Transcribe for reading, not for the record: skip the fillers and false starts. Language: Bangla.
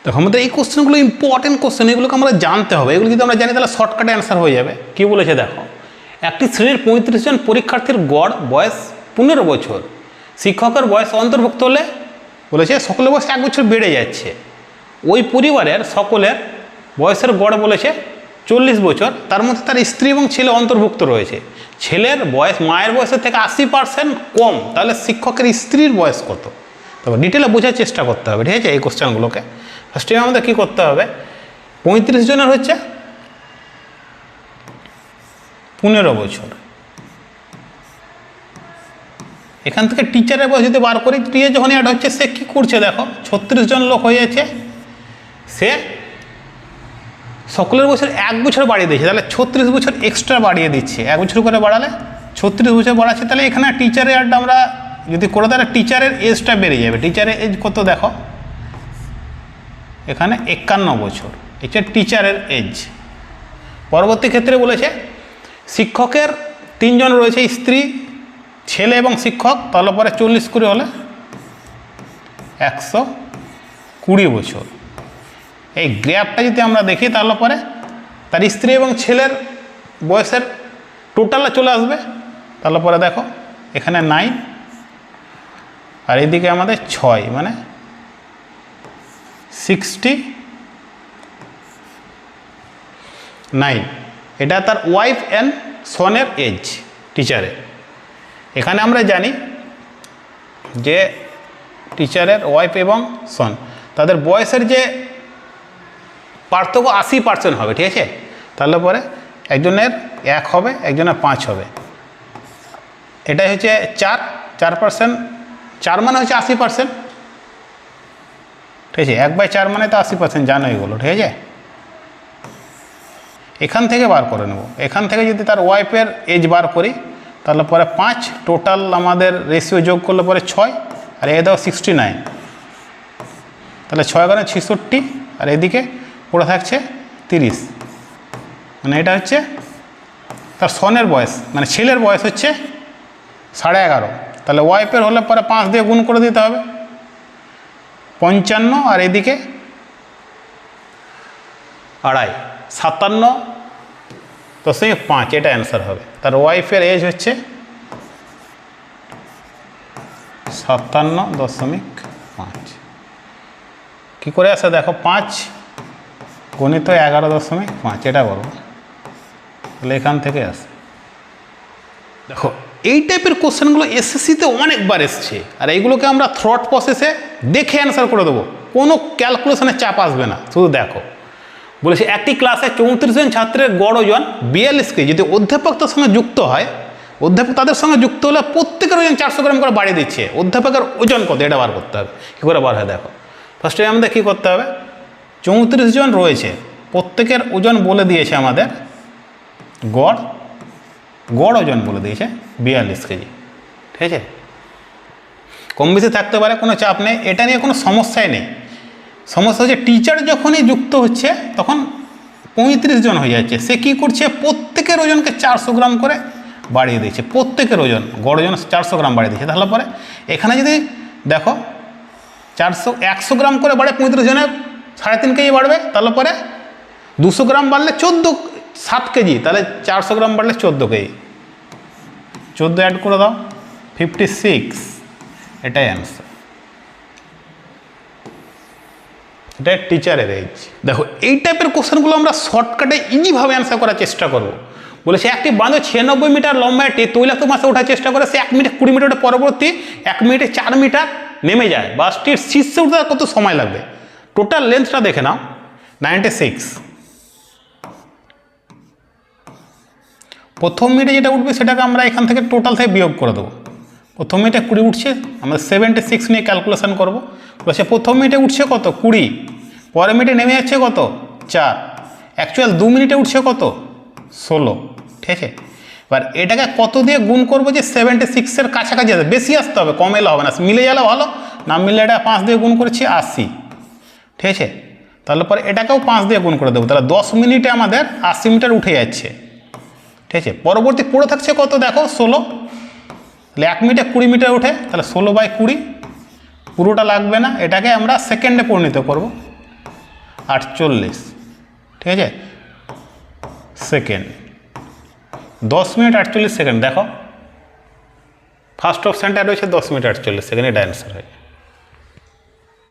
দেখো আমাদের এই কোশ্চেনগুলো ইম্পর্টেন্ট কোশ্চেন, এগুলোকে আমরা জানতে হবে। এগুলো যদি আমরা জানি তাহলে শর্টকাটে অ্যান্সার হয়ে যাবে। কি বলেছে দেখো, একটি শ্রেণীর 35 জন পরীক্ষার্থীর গড় বয়স 15 বছর। শিক্ষকের বয়স অন্তর্ভুক্ত হলে বলেছে সকলের বয়স 1 বছর বেড়ে যাচ্ছে। ওই পরিবারের সকলের বয়সের গড় বলেছে 40 বছর, তার মধ্যে তার স্ত্রী এবং ছেলে অন্তর্ভুক্ত রয়েছে। ছেলের বয়স মায়ের বয়সের থেকে 80% কম, তাহলে শিক্ষকের স্ত্রীর বয়স কত? তবে ডিটেলে বোঝার চেষ্টা করতে হবে, ঠিক আছে? এই কোশ্চেনগুলোকে ফার্স্ট টাইম আমাদের কী করতে হবে, 35 জনের হচ্ছে 15 বছর। এখান থেকে টিচারের বয়স যদি বার করি, টিচার যখন অ্যাড হচ্ছে সে কী করছে দেখো, 36 জন লোক হয়ে যাচ্ছে, সে সকলের বছর 1 বছর বাড়িয়ে দিচ্ছে, তাহলে 36 বছর এক্সট্রা বাড়িয়ে দিচ্ছে। 1 বছর করে বাড়ালে 36 বছর বাড়াচ্ছে, তাহলে এখানে টিচারের অ্যাডটা আমরা যদি করে, তাহলে টিচারের এজটা বেড়ে যাবে। টিচারের এজ কত দেখো, এখানে 51 বছর, এটা টিচারের এজ। পরবর্তী ক্ষেত্রে বলেছে শিক্ষকের 3 জন রয়েছে, স্ত্রী, ছেলে এবং শিক্ষক, তাহলে পরে 40 করে হলে 120 বছর। এই গ্র্যাফটা যদি আমরা দেখি তাহলে পরে তার স্ত্রী এবং ছেলের বয়সের টোটালে চলে আসবে। তাহলে পরে দেখো এখানে 9 আর এইদিকে আমাদের 6, মানে 69। এটা তার ওয়াইফ অ্যান্ড সনের এজ টিচারের। এখানে আমরা জানি যে টিচারের ওয়াইফ এবং সন তাদের বয়সের যে পার্থক্য 80% হবে, ঠিক আছে? তাহলে পরে একজনের 1 হবে, একজনের 5 হবে। এটাই হচ্ছে 4%, 4 মানে হচ্ছে 80%, ঠিক আছে? 1/4 মানে তো 80%, জানো এগুলো, ঠিক আছে? এখান থেকে বার করে নেব। এখান থেকে যদি তার ওয়াইফের এজ বার করি তাহলে পরে 5, টোটাল আমাদের রেশিও যোগ করলে পরে 6, আর এ দাও 69, তাহলে 6 × 66, আর এদিকে পড়ে থাকছে 30, মানে এটা হচ্ছে তার সনের বয়স, মানে ছেলের বয়স হচ্ছে 11.5। তাহলে ওয়াইফের হলে পরে 5 দিয়ে গুণ করে দিতে হবে, 55, আর এদিকে 2.5, 57.5, এটা অ্যান্সার হবে। তার ওয়াইফের এজ হচ্ছে 57.5। কী করে আসে দেখো, 5 গণিত 11.5, এটা করবো, তাহলে এখান থেকে আসে। দেখো এই টাইপের কোশ্চেনগুলো এসএসসিতে অনেকবার এসছে, আর এইগুলোকে আমরা থ্রট প্রসেসে দেখে অ্যান্সার করে দেবো, কোনো ক্যালকুলেশনের চাপ আসবে না। শুধু দেখো, বলেছে একটি ক্লাসে 34 জন ছাত্রের গড় ওজন 42 কেজি। যদি অধ্যাপক তার সঙ্গে যুক্ত হয়, অধ্যাপক তাদের সঙ্গে যুক্ত হলে প্রত্যেকের ওজন 400 গ্রাম করে বাড়িয়ে দিচ্ছে। অধ্যাপকের ওজন কত, এটা বার করতে হবে। কী করে বার হয় দেখো, ফার্স্টে আমাদের কী করতে হবে, 34 জন রয়েছে, প্রত্যেকের ওজন বলে দিয়েছে আমাদের, গড় ওজন বলে দিয়েছে 42 কেজি, ঠিক আছে? কম বেশি থাকতে পারে, কোনো চাপ নেই, এটা নিয়ে কোনো সমস্যাই নেই। সমস্যা হচ্ছে টিচার যখনই যুক্ত হচ্ছে তখন 35 জন হয়ে যাচ্ছে, সে কী করছে, প্রত্যেকের ওজনকে 400 গ্রাম করে বাড়িয়ে দিচ্ছে। প্রত্যেকের ওজন, গড় ওজন 400 গ্রাম বাড়িয়ে দিচ্ছে। তাহলে পরে এখানে যদি দেখো 100 গ্রাম করে বাড়ে, 35 জনের 3.5 কেজি বাড়বে, তাহলে পরে 200 গ্রাম বাড়লে 7 কেজি, তাহলে 400 গ্রাম বাড়লে 14 কেজি। 14 অ্যাড করে দাও, 56, এটাই অ্যান্সার। এটা টিচারের এজ। দেখো এই টাইপের কোশ্চেনগুলো আমরা শর্টকাটে ইজিভাবে অ্যান্সার করার চেষ্টা করব। বলেছে একটি বাঁধ 96 মিটার লম্বা একটি তৈলাক্ত মাছে ওঠার চেষ্টা করে, সে 1 মিনিট 20 মিটার পরবর্তী 1 মিনিটে 4 মিটার নেমে যায়। বাসটির শীর্ষে উঠতে কত সময় লাগবে? টোটাল লেন্থটা দেখে নাও, 96। প্রথম মিনিটে যেটা উঠবে সেটাকে আমরা এখান থেকে টোটাল থেকে বিয়োগ করে দেবো। প্রথম মিনিটে 20 উঠছে, আমরা 76 নিয়ে ক্যালকুলেশন করবো। বলছে প্রথম মিনিটে উঠছে কত, 20, পরের মিনিটে নেমে যাচ্ছে কত, 4, অ্যাকচুয়াল 2 মিনিটে উঠছে কত, 16, ঠিক আছে? এবার এটাকে কত দিয়ে গুণ করবো যে 76-এর কাছাকাছি আসবে, বেশি আসতে হবে, কম এলে হবে না, মিলে গেলে ভালো, না মিলে এটা 5 দিয়ে গুণ করেছি 80, ঠিক আছে? তাহলে পরে এটাকেও 5 দিয়ে গুণ করে দেবো, তাহলে 10 মিনিটে আমাদের 80 মিটার উঠে যাচ্ছে, ঠিক আছে? পরবর্তী পড়ে থাকছে কত দেখো, 16, তাহলে 1 মিনিটে 20 মিটার ওঠে, তাহলে 16/20, পুরোটা লাগবে না, এটাকে আমরা সেকেন্ডে পরিণত করব। 48, ঠিক আছে, সেকেন্ড। 10 minute 48 second. দেখো ফার্স্ট অপশানটা রয়েছে 10 মিনিট 48 সেকেন্ড, এটা অ্যান্সার হয়।